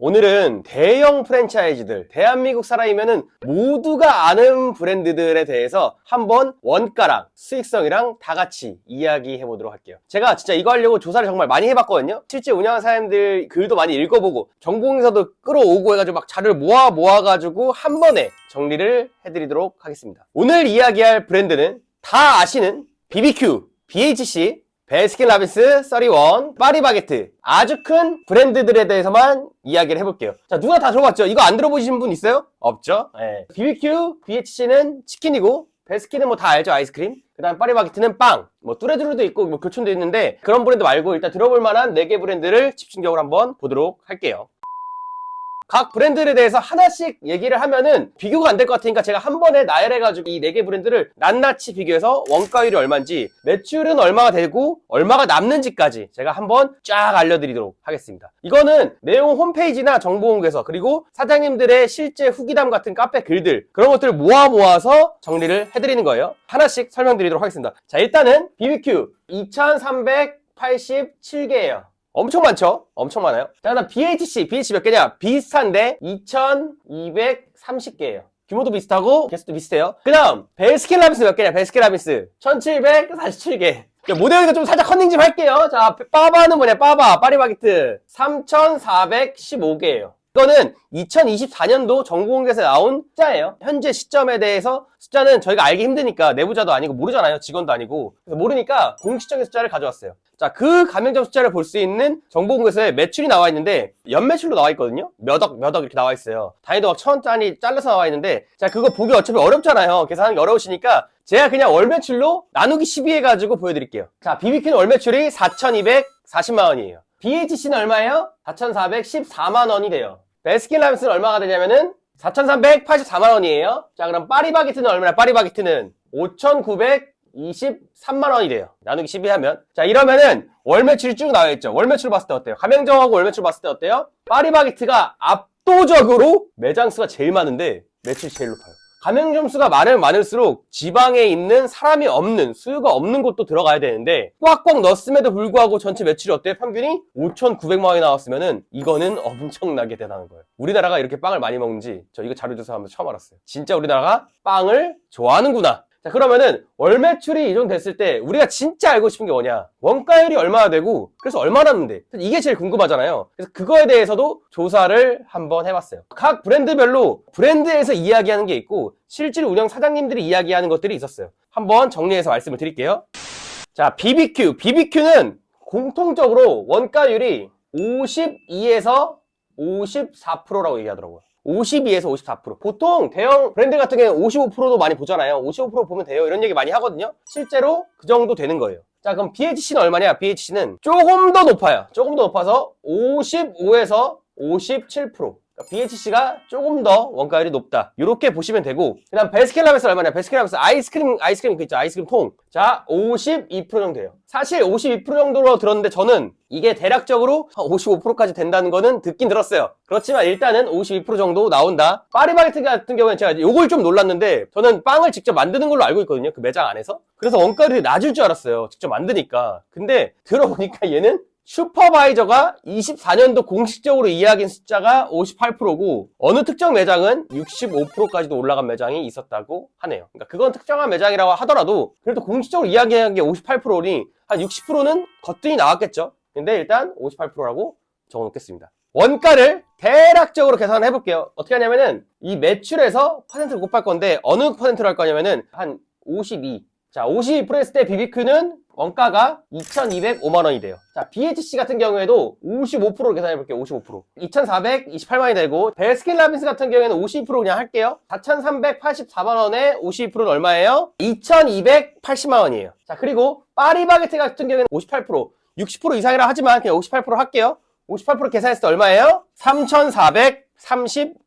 오늘은 대형 프랜차이즈들, 대한민국 사람이면은 모두가 아는 브랜드들에 대해서 한번 원가랑 수익성이랑 다 같이 이야기해 보도록 할게요. 제가 진짜 이거 하려고 조사를 정말 많이 해봤거든요. 실제 운영하는 사람들 글도 많이 읽어보고 정보공에서도 끌어오고 해가지고 막 자료를 모아가지고 한 번에 정리를 해드리도록 하겠습니다. 오늘 이야기할 브랜드는 다 아시는 BBQ, BHC, 베스킨라빈스 31, 파리바게트, 아주 큰 브랜드들에 대해서만 이야기를 해볼게요. 자, 누가 다 들어봤죠? 이거 안 들어보신 분 있어요? 없죠? 네. BBQ, BHC는 치킨이고, 베스킨은 뭐 다 알죠? 아이스크림. 그 다음 파리바게트는 빵. 뭐 뚜레쥬르도 있고 뭐 교촌도 있는데 그런 브랜드 말고 일단 들어볼 만한 4개 브랜드를 집중적으로 한번 보도록 할게요. 각 브랜드에 대해서 하나씩 얘기를 하면은 비교가 안 될 것 같으니까 제가 한 번에 나열해가지고 이 4개 브랜드를 낱낱이 비교해서 원가율이 얼마인지, 매출은 얼마가 되고 얼마가 남는지까지 제가 한번 쫙 알려드리도록 하겠습니다. 이거는 내용 홈페이지나 정보공개서 그리고 사장님들의 실제 후기담 같은 카페 글들 그런 것들을 모아서 정리를 해드리는 거예요. 하나씩 설명드리도록 하겠습니다. 자, 일단은 BBQ 2387개예요. 엄청 많죠? 엄청 많아요. 자, 그다음 BHC 몇 개냐? 비슷한데 2230개예요. 규모도 비슷하고 개수도 비슷해요. 그 다음 베스킨라빈스 몇 개냐? 베스킨라빈스 1747개. 모델이니까 좀 살짝 컨닝 좀 할게요. 자, 빠바는 뭐냐? 파리바게트 3415개예요. 이거는 2024년도 정보공개에서 나온 숫자예요. 현재 시점에 대해서 숫자는 저희가 알기 힘드니까 내부자도 아니고 모르잖아요. 직원도 아니고. 그래서 모르니까 공식적인 숫자를 가져왔어요. 자, 그 가맹점 숫자를 볼 수 있는 정보공개서에 매출이 나와 있는데 연매출로 나와 있거든요. 몇 억 이렇게 나와 있어요. 단위도 막 1000원짜리 잘라서 나와 있는데 자, 그거 보기 어차피 어렵잖아요. 계산하는 게 어려우시니까 제가 그냥 월매출로 나누기 12 해가지고 보여드릴게요. 자, BBQ는 월매출이 4240만 원이에요. BHC는 얼마예요? 4414만 원이 돼요. 베스킨라빈스는 얼마가 되냐면은 4384만 원이에요. 자, 그럼 파리바게트는 얼마나? 파리바게트는 5923만 원이 돼요. 나누기 12 하면. 자, 이러면은 월매출이 쭉 나와 있죠. 월매출 봤을 때 어때요? 가맹점하고 월매출 봤을 때 어때요? 파리바게트가 압도적으로 매장 수가 제일 많은데 매출이 제일 높아요. 가맹점 수가 많으면 많을수록 지방에 있는 사람이 없는, 수요가 없는 곳도 들어가야 되는데 꽉꽉 넣었음에도 불구하고 전체 매출이 어때요? 평균이 5,900만 원이 나왔으면은 이거는 엄청나게 대단한 거예요. 우리나라가 이렇게 빵을 많이 먹는지 저 이거 자료 조사하면서 처음 알았어요. 진짜 우리나라가 빵을 좋아하는구나. 자, 그러면은 월매출이 이 정도 됐을 때 우리가 진짜 알고 싶은 게 뭐냐? 원가율이 얼마나 되고 그래서 얼마 남는데? 이게 제일 궁금하잖아요. 그래서 그거에 대해서도 조사를 한번 해봤어요. 각 브랜드별로 브랜드에서 이야기하는 게 있고 실제로 운영 사장님들이 이야기하는 것들이 있었어요. 한번 정리해서 말씀을 드릴게요. 자, BBQ는 공통적으로 원가율이 52에서 54%라고 얘기하더라고요. 52에서 54%. 보통 대형 브랜드 같은 경우는 55%도 많이 보잖아요. 55% 보면 돼요. 이런 얘기 많이 하거든요. 실제로 그 정도 되는 거예요. 자, 그럼 BHC는 얼마냐? BHC는 조금 더 높아요. 조금 더 높아서 55에서 57%. BHC가 조금 더 원가율이 높다. 이렇게 보시면 되고, 그 다음 베스킨라빈스 얼마냐? 베스킨라빈스 아이스크림 그 있죠? 아이스크림 통. 자, 52% 정도 돼요. 사실 52% 정도로 들었는데 저는 이게 대략적으로 55%까지 된다는 거는 듣긴 들었어요. 그렇지만 일단은 52% 정도 나온다. 파리바게트 같은 경우는 제가 요걸 좀 놀랐는데 저는 빵을 직접 만드는 걸로 알고 있거든요. 그 매장 안에서. 그래서 원가율이 낮을 줄 알았어요. 직접 만드니까. 근데 들어보니까 얘는 슈퍼바이저가 24년도 공식적으로 이야기한 숫자가 58%고 어느 특정 매장은 65%까지도 올라간 매장이 있었다고 하네요. 그러니까 그건 특정한 매장이라고 하더라도 그래도 공식적으로 이야기한 게 58%니 한 60%는 거뜬히 나왔겠죠. 근데 일단 58%라고 적어놓겠습니다. 원가를 대략적으로 계산을 해볼게요. 어떻게 하냐면은 이 매출에서 퍼센트를 곱할 건데 어느 퍼센트로 할 거냐면은 한 52. 자, 52% 했을 때 BBQ는 원가가 2,205만 원이 돼요. 자, BHC 같은 경우에도 55%로 계산해 볼게요. 55%. 2,428만이 되고 베스킨라빈스 같은 경우에는 52% 그냥 할게요. 4,384만 원에 52%는 얼마예요? 2,280만 원이에요. 자, 그리고 파리바게트 같은 경우에는 58%, 60% 이상이라 하지만 그냥 58% 할게요. 58% 계산했을 때 얼마예요? 3,435만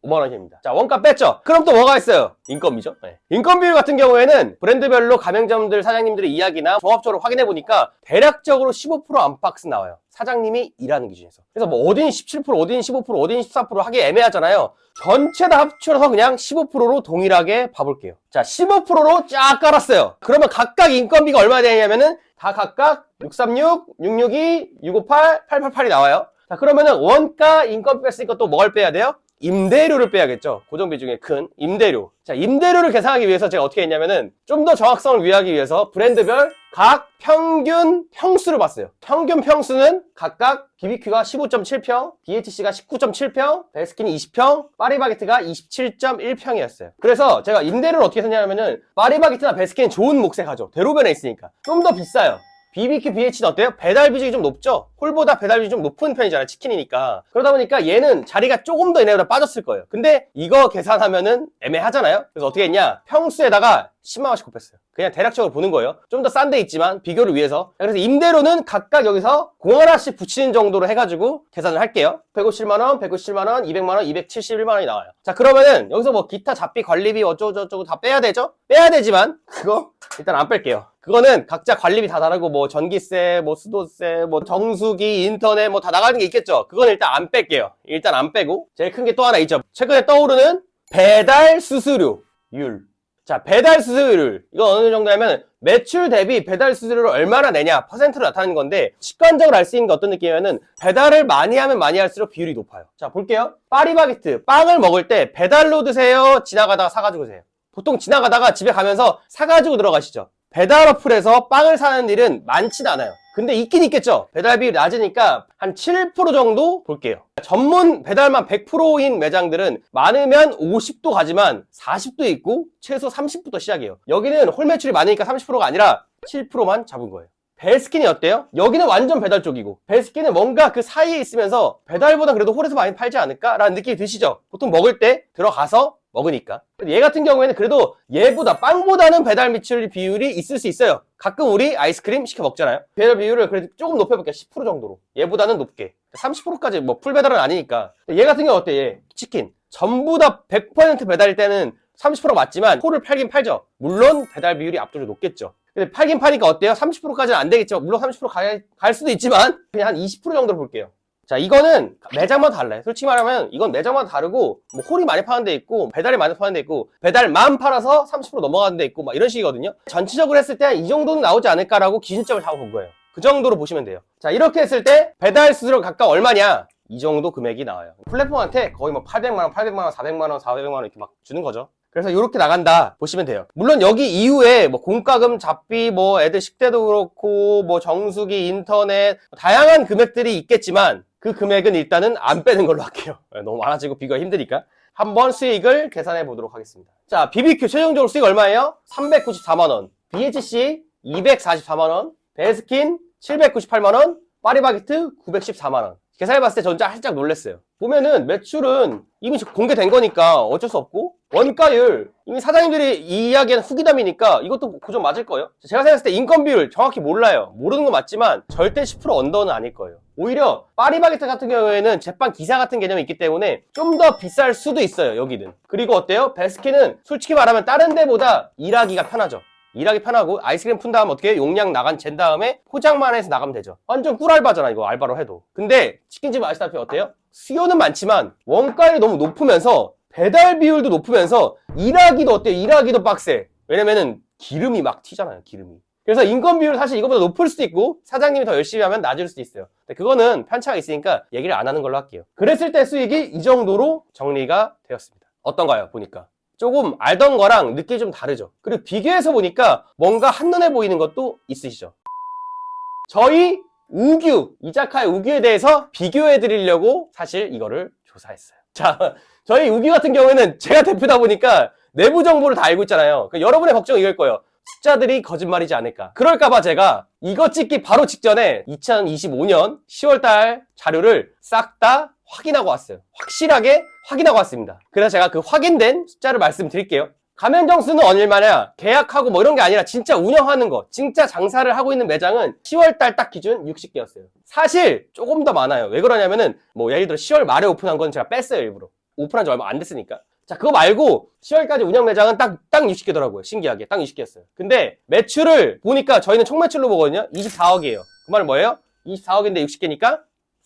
원입니다. 자, 원가 뺐죠? 그럼 또 뭐가 있어요? 인건비죠? 네. 인건비 같은 경우에는 브랜드별로 가맹점들 사장님들의 이야기나 종합적으로 확인해보니까 대략적으로 15% 안팎은 나와요. 사장님이 일하는 기준에서. 그래서 뭐 어딘 17%, 어딘 15%, 어딘 14% 하기 애매하잖아요. 전체 다 합쳐서 그냥 15%로 동일하게 봐볼게요. 자, 15%로 쫙 깔았어요. 그러면 각각 인건비가 얼마 되냐면은 다 각각 636, 662, 658, 888이 나와요. 자, 그러면은 원가 인건비 뺐으니까 또 뭘 빼야 돼요? 임대료를 빼야겠죠. 고정비 중에 큰 임대료. 자, 임대료를 계산하기 위해서 제가 어떻게 했냐면은 좀 더 정확성을 위하기 위해서 브랜드별 각 평균 평수를 봤어요. 평균 평수는 각각 BBQ가 15.7평, BHC가 19.7평, 베스킨이 20평, 파리바게트가 27.1평이었어요. 그래서 제가 임대료를 어떻게 했냐면은 파리바게트나 베스킨은 좋은 몫에 가죠. 대로변에 있으니까. 좀 더 비싸요. BBQ, BH는 어때요? 배달 비중이 좀 높죠? 홀보다 배달 비중이 좀 높은 편이잖아요. 치킨이니까. 그러다 보니까 얘는 자리가 조금 더 얘네보다 빠졌을 거예요. 근데 이거 계산하면은 애매하잖아요? 그래서 어떻게 했냐? 평수에다가 10만원씩 곱했어요. 그냥 대략적으로 보는 거예요. 좀 더 싼 데 있지만 비교를 위해서. 그래서 임대료는 각각 여기서 공 하나씩 붙이는 정도로 해가지고 계산을 할게요. 157만원, 197만원, 200만원, 271만원이 나와요. 자, 그러면은 여기서 뭐 기타 잡비, 관리비 어쩌고저쩌고 다 빼야 되죠? 빼야 되지만 그거 일단 안 뺄게요. 그거는 각자 관리비 다 다르고 뭐 전기세, 뭐 수도세, 뭐 정수기, 인터넷 뭐 다 나가는 게 있겠죠. 그건 일단 안 뺄게요. 일단 안 빼고 제일 큰 게 또 하나 있죠. 최근에 떠오르는 배달 수수료율. 자, 배달 수수료율. 이거 어느 정도냐면 매출 대비 배달 수수료를 얼마나 내냐 퍼센트로 나타내는 건데 직관적으로 알 수 있는 게 어떤 느낌이냐면 배달을 많이 하면 많이 할수록 비율이 높아요. 자, 볼게요. 파리바게트 빵을 먹을 때 배달로 드세요? 지나가다가 사가지고 드세요? 보통 지나가다가 집에 가면서 사가지고 들어가시죠. 배달 어플에서 빵을 사는 일은 많진 않아요. 근데 있긴 있겠죠. 배달비율이 낮으니까 한 7% 정도 볼게요. 전문 배달만 100%인 매장들은 많으면 50도 가지만 40도 있고 최소 30부터 시작이에요. 여기는 홀 매출이 많으니까 30%가 아니라 7%만 잡은 거예요. 베스킨이 어때요? 여기는 완전 배달 쪽이고 베스킨은 뭔가 그 사이에 있으면서 배달보다 그래도 홀에서 많이 팔지 않을까? 라는 느낌이 드시죠? 보통 먹을 때 들어가서 먹으니까. 얘 같은 경우에는 그래도 얘보다 빵보다는 배달 매출 비율이 있을 수 있어요. 가끔 우리 아이스크림 시켜 먹잖아요. 배달 비율을 그래도 조금 높여볼게요. 10% 정도로. 얘보다는 높게. 30%까지 뭐 풀 배달은 아니니까. 얘 같은 경우 어때? 얘 치킨. 전부 다 100% 배달일 때는 30% 맞지만 홀을 팔긴 팔죠. 물론 배달 비율이 압도적으로 높겠죠. 근데 팔긴 파니까 어때요? 30%까지는 안 되겠죠. 물론 30% 갈 수도 있지만 그냥 한 20% 정도로 볼게요. 자, 이거는 매장마다 달라요. 솔직히 말하면 이건 매장마다 다르고 뭐 홀이 많이 파는 데 있고 배달이 많이 파는 데 있고 배달만 팔아서 30% 넘어가는 데 있고 막 이런 식이거든요. 전체적으로 했을 때 이 정도는 나오지 않을까라고 기준점을 잡아본 거예요. 그 정도로 보시면 돼요. 자, 이렇게 했을 때 배달 수수료 각각 얼마냐? 이 정도 금액이 나와요. 플랫폼한테 거의 뭐 800만원, 800만원, 400만원, 400만원 이렇게 막 주는 거죠. 그래서 이렇게 나간다 보시면 돼요. 물론 여기 이후에 뭐 공과금, 잡비, 뭐 애들 식대도 그렇고 뭐 정수기, 인터넷 다양한 금액들이 있겠지만 그 금액은 일단은 안 빼는 걸로 할게요. 너무 많아지고 비교가 힘드니까. 한번 수익을 계산해 보도록 하겠습니다. 자, BBQ 최종적으로 수익 얼마예요? 394만원, BHC 244만원, 베스킨 798만원, 파리바게트 914만원. 계산해봤을 때 전자 살짝 놀랐어요. 보면은 매출은 이미 공개된 거니까 어쩔 수 없고 원가율 이미 사장님들이 이야기하는 후기담이니까 이것도 고정 맞을 거예요. 제가 생각했을 때 인건비율 정확히 몰라요. 모르는 건 맞지만 절대 10% 언더는 아닐 거예요. 오히려 파리바게트 같은 경우에는 제빵 기사 같은 개념이 있기 때문에 좀 더 비쌀 수도 있어요. 여기는. 그리고 어때요? 베스킨은 솔직히 말하면 다른 데보다 일하기가 편하죠. 일하기 편하고 아이스크림 푼 다음 어떻게 용량 잰 다음에 포장만 해서 나가면 되죠. 완전 꿀알바잖아 이거 알바로 해도. 근데 치킨집 아시다시피 어때요? 수요는 많지만 원가율이 너무 높으면서 배달 비율도 높으면서 일하기도 어때요? 일하기도 빡세. 왜냐면은 기름이 막 튀잖아요. 기름이. 그래서 인건 비율 사실 이거보다 높을 수도 있고 사장님이 더 열심히 하면 낮을 수도 있어요. 근데 그거는 편차가 있으니까 얘기를 안 하는 걸로 할게요. 그랬을 때 수익이 이 정도로 정리가 되었습니다. 어떤가요? 보니까. 조금 알던 거랑 느낌이 좀 다르죠. 그리고 비교해서 보니까 뭔가 한눈에 보이는 것도 있으시죠. 저희 우규, 이자카야 우규에 대해서 비교해 드리려고 사실 이거를 조사했어요. 자, 저희 우규 같은 경우에는 제가 대표다 보니까 내부 정보를 다 알고 있잖아요. 여러분의 걱정은 이걸 거예요. 숫자들이 거짓말이지 않을까. 그럴까봐 제가 이거 찍기 바로 직전에 2025년 10월달 자료를 싹 다 확인하고 왔어요. 확실하게 확인하고 왔습니다. 그래서 제가 그 확인된 숫자를 말씀드릴게요. 가맹점 수는 얼마냐? 계약하고 뭐 이런 게 아니라 진짜 운영하는 거, 진짜 장사를 하고 있는 매장은 10월달 딱 기준 60개였어요. 사실 조금 더 많아요. 왜 그러냐면은 뭐 예를 들어 10월 말에 오픈한 건 제가 뺐어요, 일부러. 오픈한 지 얼마 안 됐으니까. 자, 그거 말고 10월까지 운영 매장은 딱 60개더라고요. 신기하게. 딱 60개였어요. 근데 매출을 보니까 저희는 총 매출로 보거든요. 24억이에요. 그 말은 뭐예요? 24억인데 60개니까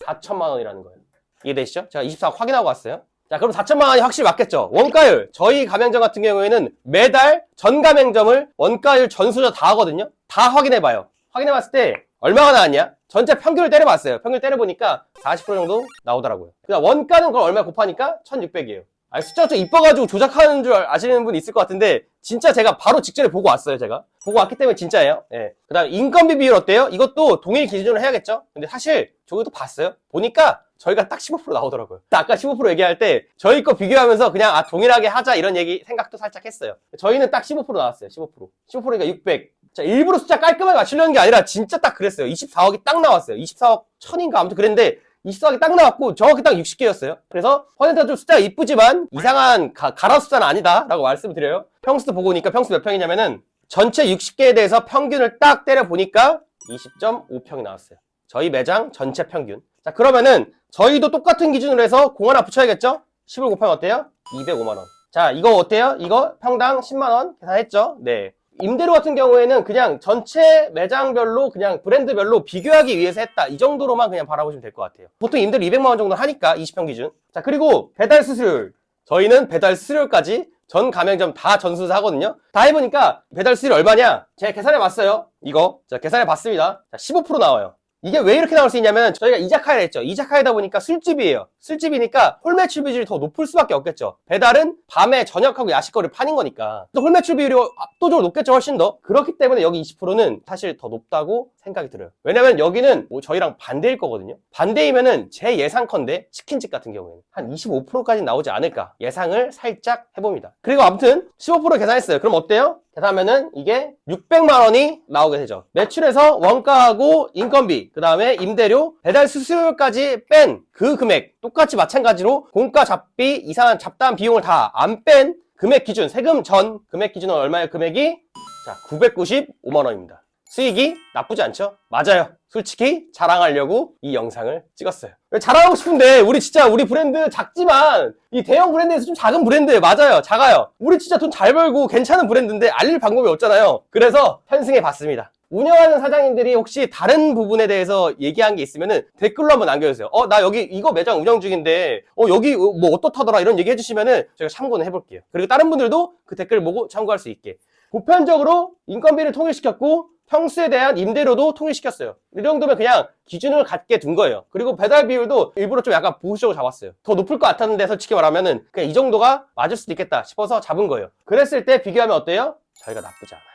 4천만 원이라는 거예요. 이해되시죠? 제가 24억 확인하고 왔어요. 자, 그럼 4천만 원이 확실히 맞겠죠? 원가율. 저희 가맹점 같은 경우에는 매달 전 가맹점을 원가율 전수조 다 하거든요. 다 확인해봐요. 확인해봤을 때 얼마가 나왔냐? 전체 평균을 때려봤어요. 평균 때려보니까 40% 정도 나오더라고요. 그다음 원가는 그걸 얼마 곱하니까 1600이에요. 아니, 숫자가 좀 이뻐가지고 조작하는 줄 아시는 분이 있을 것 같은데 진짜 제가 바로 직전에 보고 왔어요. 제가 보고 왔기 때문에 진짜예요. 예. 그다음 인건비 비율 어때요? 이것도 동일 기준으로 해야겠죠? 근데 사실 저희도 봤어요. 보니까 저희가 딱 15% 나오더라고요. 아까 15% 얘기할 때 저희 거 비교하면서 그냥 동일하게 하자 이런 얘기 생각도 살짝 했어요. 저희는 딱 15% 나왔어요. 15%. 15%니까 600. 자, 일부러 숫자 깔끔하게 맞추려는 게 아니라 진짜 딱 그랬어요. 24억이 딱 나왔어요. 24억 1000인가 아무튼 그랬는데 24억이 딱 나왔고 정확히 딱 60개였어요. 그래서 퍼센트가 좀 숫자가 이쁘지만 이상한 가라 숫자는 아니다 라고 말씀을 드려요. 평수 보고 오니까 평수 몇 평이냐면은 전체 60개에 대해서 평균을 딱 때려보니까 20.5평이 나왔어요. 저희 매장 전체 평균. 자, 그러면은 저희도 똑같은 기준으로 해서 공 하나 붙여야겠죠? 10을 곱하면 어때요? 205만원. 자, 이거 어때요? 이거 평당 10만원 계산했죠? 네. 임대료 같은 경우에는 그냥 전체 매장별로 그냥 브랜드별로 비교하기 위해서 했다. 이 정도로만 그냥 바라보시면 될 것 같아요. 보통 임대료 200만원 정도 하니까 20평 기준. 자, 그리고 배달 수수료율. 저희는 배달 수수료까지 전 가맹점 다 전수해서 하거든요. 다 해보니까 배달 수수료 얼마냐? 제가 계산해 봤어요. 이거. 자, 계산해 봤습니다. 자, 15% 나와요. 이게 왜 이렇게 나올 수 있냐면 저희가 이자카야를 했죠. 이자카야다 보니까 술집이에요. 술집이니까 홀매출 비율이 더 높을 수밖에 없겠죠. 배달은 밤에 저녁하고 야식거리를 파는 거니까 또 홀매출 비율이 압도적으로 높겠죠. 훨씬 더. 그렇기 때문에 여기 20%는 사실 더 높다고 생각이 들어요. 왜냐면 여기는 뭐 저희랑 반대일 거거든요. 반대이면은 제 예상컨대 치킨집 같은 경우에는 한 25%까지 나오지 않을까 예상을 살짝 해봅니다. 그리고 아무튼 15% 계산했어요. 그럼 어때요? 계산하면은 이게 600만 원이 나오게 되죠. 매출에서 원가하고 인건비, 그 다음에 임대료, 배달 수수료까지 뺀 그 금액 똑같이 마찬가지로 공과 잡비, 이상한 잡다한 비용을 다 안 뺀 금액 기준, 세금 전 금액 기준은 얼마예요? 금액이 자 995만 원입니다. 수익이 나쁘지 않죠? 맞아요. 솔직히 자랑하려고 이 영상을 찍었어요. 자랑하고 싶은데 우리 진짜 우리 브랜드 작지만 이 대형 브랜드에서 좀 작은 브랜드예요. 맞아요. 작아요. 우리 진짜 돈 잘 벌고 괜찮은 브랜드인데 알릴 방법이 없잖아요. 그래서 편승해 봤습니다. 운영하는 사장님들이 혹시 다른 부분에 대해서 얘기한 게 있으면은 댓글로 한번 남겨주세요. 나 여기 이거 매장 운영 중인데 여기 뭐 어떻다더라 이런 얘기 해주시면은 저희가 참고는 해볼게요. 그리고 다른 분들도 그 댓글 보고 참고할 수 있게 보편적으로 인건비를 통일시켰고 평수에 대한 임대료도 통일시켰어요. 이 정도면 그냥 기준을 갖게 둔 거예요. 그리고 배달 비율도 일부러 좀 약간 보수적으로 잡았어요. 더 높을 것 같았는데 솔직히 말하면은 그냥 이 정도가 맞을 수도 있겠다 싶어서 잡은 거예요. 그랬을 때 비교하면 어때요? 저희가 나쁘지 않아요.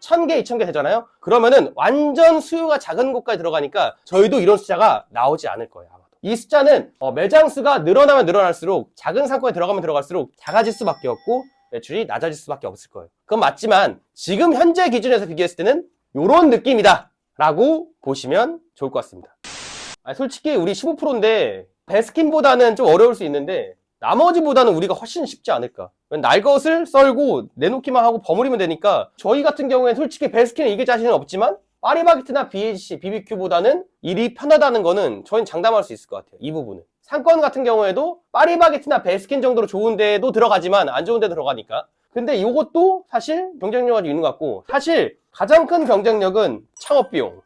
1000개, 2000개 되잖아요? 그러면은 완전 수요가 작은 곳까지 들어가니까 저희도 이런 숫자가 나오지 않을 거예요. 아마도. 이 숫자는 매장 수가 늘어나면 늘어날수록 작은 상권에 들어가면 들어갈수록 작아질 수밖에 없고 매출이 낮아질 수밖에 없을 거예요. 그건 맞지만 지금 현재 기준에서 비교했을 때는 요런 느낌이다 라고 보시면 좋을 것 같습니다. 솔직히 우리 15%인데 베스킨보다는 좀 어려울 수 있는데 나머지보다는 우리가 훨씬 쉽지 않을까. 날 것을 썰고 내놓기만 하고 버무리면 되니까 저희 같은 경우에는 솔직히 베스킨은 이길 자신은 없지만 파리바게뜨나 BHC, BBQ보다는 일이 편하다는 거는 저희는 장담할 수 있을 것 같아요. 이 부분은. 상권 같은 경우에도 파리바게뜨나 베스킨 정도로 좋은 데도 들어가지만 안 좋은 데도 들어가니까. 근데 이것도 사실 경쟁력이 있는 것 같고 사실 가장 큰 경쟁력은 창업비용.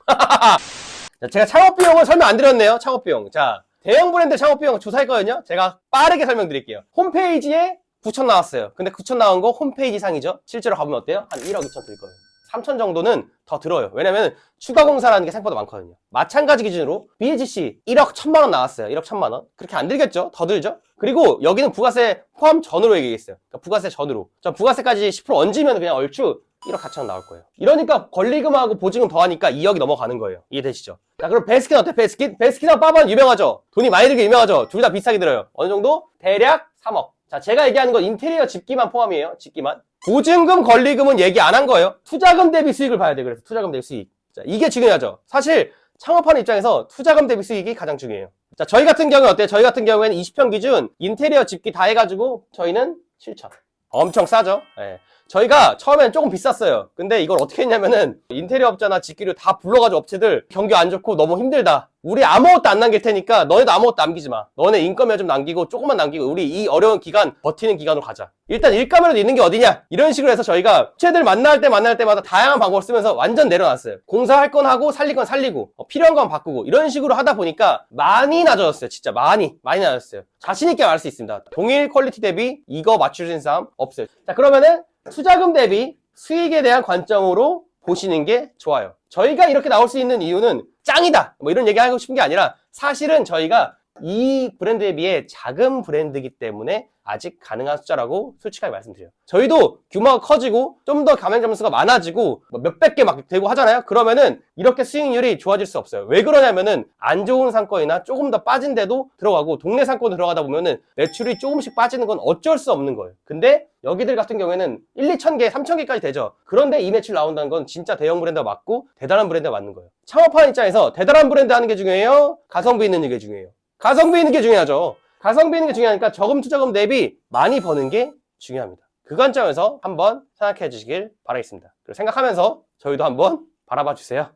제가 창업비용을 설명 안 드렸네요. 창업비용. 자, 대형 브랜드 창업비용 조사했거든요. 제가 빠르게 설명드릴게요. 홈페이지에 9천 나왔어요. 근데 9천 나온 거 홈페이지 상이죠. 실제로 가보면 어때요? 한 1억 2천 들 거예요. 3천 정도는 더 들어요. 왜냐면 추가 공사라는 게 생각보다 많거든요. 마찬가지 기준으로 BHC 1억 1천만 원 나왔어요. 1억 1천만 원. 그렇게 안 들겠죠? 더 들죠? 그리고 여기는 부가세 포함 전으로 얘기했어요. 그러니까 부가세 전으로. 저 부가세까지 10% 얹으면 그냥 얼추 1억 4천 원 나올 거예요. 이러니까 권리금하고 보증금 더하니까 2억이 넘어가는 거예요. 이해되시죠? 자, 그럼 베스킨 어때? 베스킨하고 빠바는 유명하죠? 돈이 많이 들게 유명하죠? 둘 다 비싸게 들어요. 어느 정도? 대략 3억. 자, 제가 얘기하는 건 인테리어 집기만 포함이에요. 집기만. 보증금, 권리금은 얘기 안 한 거예요. 투자금 대비 수익을 봐야 돼. 그래서 투자금 대비 수익. 자, 이게 중요하죠. 사실 창업하는 입장에서 투자금 대비 수익이 가장 중요해요. 자, 저희 같은 경우는 어때요? 저희 같은 경우에는 20평 기준 인테리어 집기 다 해가지고 저희는 7천. 엄청 싸죠? 네. 저희가 처음엔 조금 비쌌어요. 근데 이걸 어떻게 했냐면은 인테리어 업자나 집기료 다 불러가지고 업체들 경기 안 좋고 너무 힘들다. 우리 아무것도 안 남길 테니까 너네도 아무것도 남기지 마. 너네 인건비만 좀 남기고 조금만 남기고 우리 이 어려운 기간 버티는 기간으로 가자. 일단 일감이라도 있는 게 어디냐? 이런 식으로 해서 저희가 업체들 만날 때마다 다양한 방법을 쓰면서 완전 내려놨어요. 공사할 건 하고 살릴 건 살리고 필요한 건 바꾸고 이런 식으로 하다 보니까 많이 낮아졌어요. 진짜 많이 낮아졌어요. 자신 있게 말할 수 있습니다. 동일 퀄리티 대비 이거 맞출 수 있는 사람 없어요. 자, 그러면은 투자금 대비 수익에 대한 관점으로 보시는 게 좋아요. 저희가 이렇게 나올 수 있는 이유는 짱이다 뭐 이런 얘기 하고 싶은 게 아니라 사실은 저희가 이 브랜드에 비해 작은 브랜드이기 때문에 아직 가능한 숫자라고 솔직하게 말씀드려요. 저희도 규모가 커지고 좀 더 가맹점 수가 많아지고 뭐 몇백 개 막 되고 하잖아요. 그러면은 이렇게 수익률이 좋아질 수 없어요. 왜 그러냐면은 안 좋은 상권이나 조금 더 빠진 데도 들어가고 동네 상권 들어가다 보면은 매출이 조금씩 빠지는 건 어쩔 수 없는 거예요. 근데 여기들 같은 경우에는 1, 2천 개, 3천 개까지 되죠. 그런데 이 매출 나온다는 건 진짜 대형 브랜드가 맞고 대단한 브랜드가 맞는 거예요. 창업하는 입장에서 대단한 브랜드 하는 게 중요해요? 가성비 있는 게 중요해요? 가성비 있는 게 중요하죠. 가성비 있는 게 중요하니까 저금 투자금 대비 많이 버는 게 중요합니다. 그 관점에서 한번 생각해 주시길 바라겠습니다. 그리고 생각하면서 저희도 한번 바라봐 주세요.